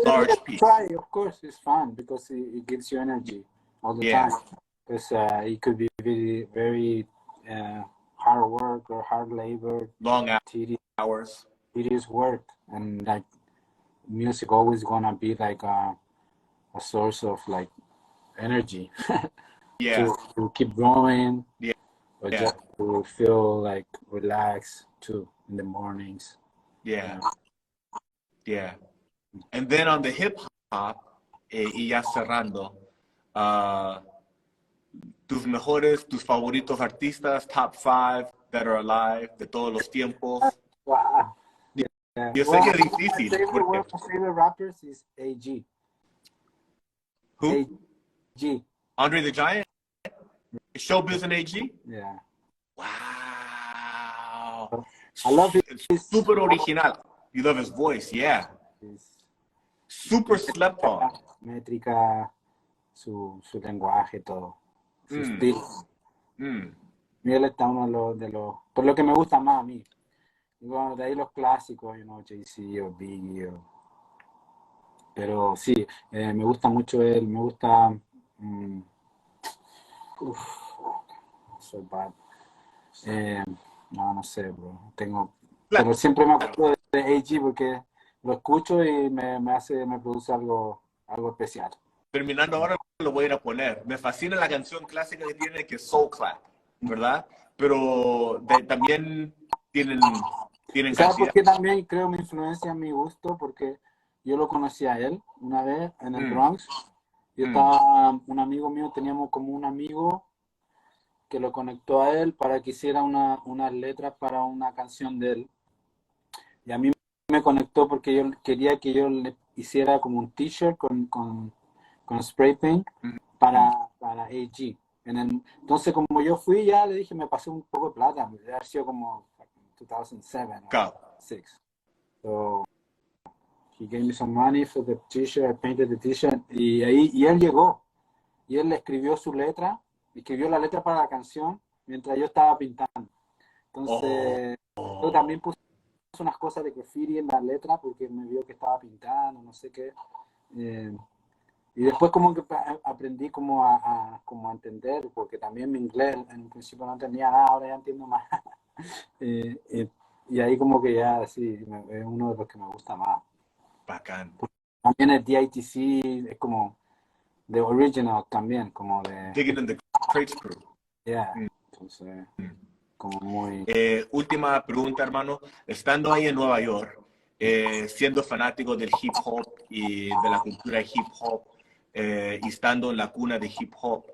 large piece. try. Of course, it's fun because it gives you energy all the Yeah. time. Because it could be very hard work or hard labor, Long tedious, hours. tedious work, and like music always gonna be like a source of like energy Yeah. to keep going Yeah. or Yeah. just to feel like relaxed too in the mornings. Yeah. Yeah. And then on the hip hop, y ya cerrando, uh, tus favoritos artistas, top 5 that are alive de todos los tiempos. Wow. Yeah. Yo sé Well, que es difícil, one porque of my favorite rappers is AG. who? AG. Andre the Giant? Showbiz and AG? Yeah. Wow. I love his Super original. You love his voice, yeah. Super slept on. métrica, su lenguaje, todo. Su estilo. Y él está uno por lo que me gusta más a mí. Y bueno, de ahí los clásicos, you know, Jay-Z o Biggie. Pero sí, me gusta mucho él, me gusta. Soy bad. No sé, bro. Pero siempre me acuerdo de AG porque lo escucho y me produce algo especial. Terminando ahora lo voy a ir a poner. Me fascina la canción clásica que tiene, que es Soul Clap, ¿verdad? Pero también tienen ¿Sabes por cantidad. qué también creo mi influencia en mi gusto? Porque yo lo conocí a él una vez en el Bronx. Yo estaba, un amigo mío, teníamos como un amigo que lo conectó a él para que hiciera unas letras para una canción de él. Y a mí me conectó porque yo quería que yo le hiciera como un t-shirt con spray paint para AG. Entonces, como yo fui, ya le dije, me pasé un poco de plata. Debe haber sido como 2007 or 2006. So, he gave me some money for the t-shirt. I painted the t-shirt. Y él llegó. Y él le escribió su letra. Escribió la letra para la canción mientras yo estaba pintando. Entonces, yo también puse unas cosas de graffiti en la letra porque me vio que estaba pintando, no sé qué. Y después como que aprendí como a entender, porque también mi inglés en un principio no entendía nada, ahora ya entiendo más. Y ahí como que ya, sí, es uno de los que me gusta más. Bacán. También el DITC es como the original también, como de... Digging in the Crates Crew. Yeah, entonces, como muy... Última pregunta, hermano. Estando ahí en Nueva York, siendo fanático del hip hop y de la cultura hip hop, y estando en la cuna de hip hop,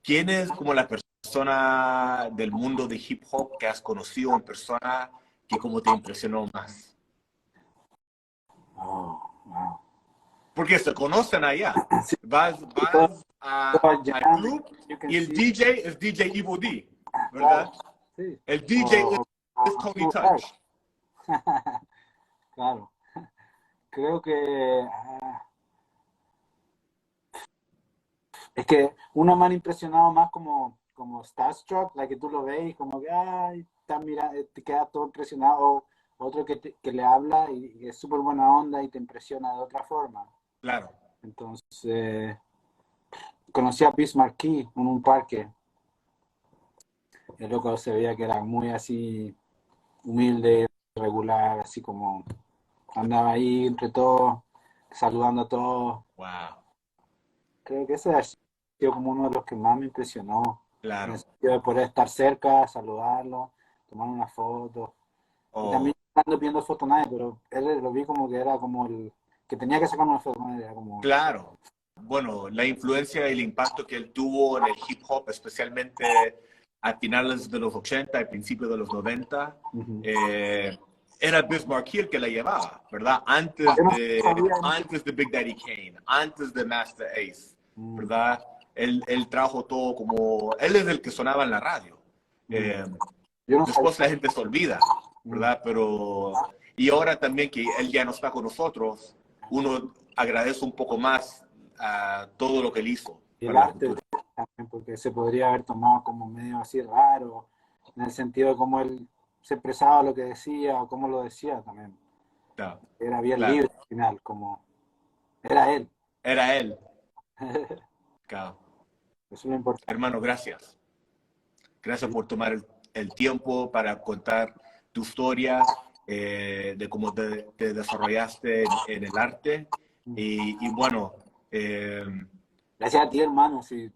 ¿quién es como la persona del mundo de hip hop que has conocido en persona que como te impresionó más? Oh, wow. Porque se conocen allá. Sí. Vas al club y el DJ es DJ Evo D, ¿verdad? Sí. El DJ es Tony Touch. Claro. Creo que es que uno me ha impresionado más como starstruck, la que tú lo ves y como que ay, te queda todo impresionado, o otro que le habla y es súper buena onda y te impresiona de otra forma. Claro. Entonces, conocí a Bismarck Key en un parque. El loco se veía que era muy así humilde, regular, así como andaba ahí entre todos, saludando a todos. Wow, Creo que ese ha sido como uno de los que más me impresionó, en el claro. sentido de poder estar cerca, saludarlo, tomar una foto. Y Oh, también ando viendo fotos nadie, pero él lo vi como que era como el que tenía que sacar una foto con él, era como... claro. Bueno, la influencia y el impacto que él tuvo en el hip hop, especialmente a finales de los 80 y principios de los 90, Ujú. era Bismarck Hill que la llevaba, ¿verdad? Yo no sabía... Antes de Big Daddy Kane, antes de Master Ace, Mm, ¿verdad? Él trajo todo como... Él es el que sonaba en la radio. mm. Eh, Yo no sabía. Después la gente se olvida, Mm. ¿verdad? Pero... Y ahora también que él ya no está con nosotros, uno agradece un poco más a todo lo que él hizo Y el para la arte cultura. también, porque se podría haber tomado como medio así raro, en el sentido de cómo él se expresaba lo que decía o cómo lo decía también. Claro, Era bien libre claro. al final, como era él. Era él. Claro. Eso es lo importante. Hermano, gracias. Gracias por tomar el tiempo para contar tu historia, de cómo te desarrollaste en el arte. Y bueno, eh, Gracias a ti, hermano, sí,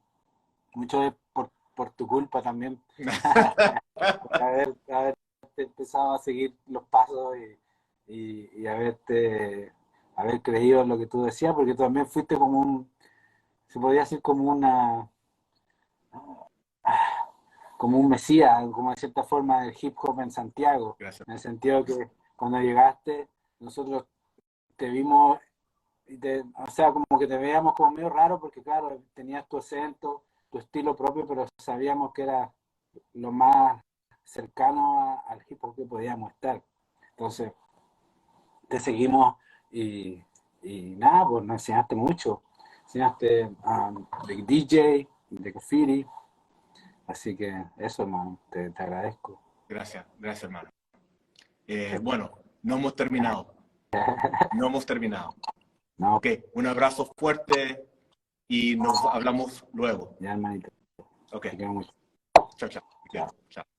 mucho es por tu culpa también, por haberte empezado a seguir los pasos y haber creído en lo que tú decías, porque tú también fuiste como se podría decir como un mesías, como de cierta forma del hip hop en Santiago, gracias. en el sentido que cuando llegaste, nosotros te vimos, o sea, como que te veíamos como medio raro, porque claro, tenías tu acento, tu estilo propio, pero sabíamos que era lo más cercano al hip hop que podíamos estar. Entonces, te seguimos y nada, pues nos enseñaste mucho. Enseñaste de DJ, de graffiti, así que eso, hermano, te agradezco. Gracias, gracias, hermano. Bueno, no hemos terminado. No hemos terminado. No, Ok, un abrazo fuerte y nos hablamos luego. ya, hermanito, Ok, te quiero mucho. chao, chao. Te quiero. Chao. Chao.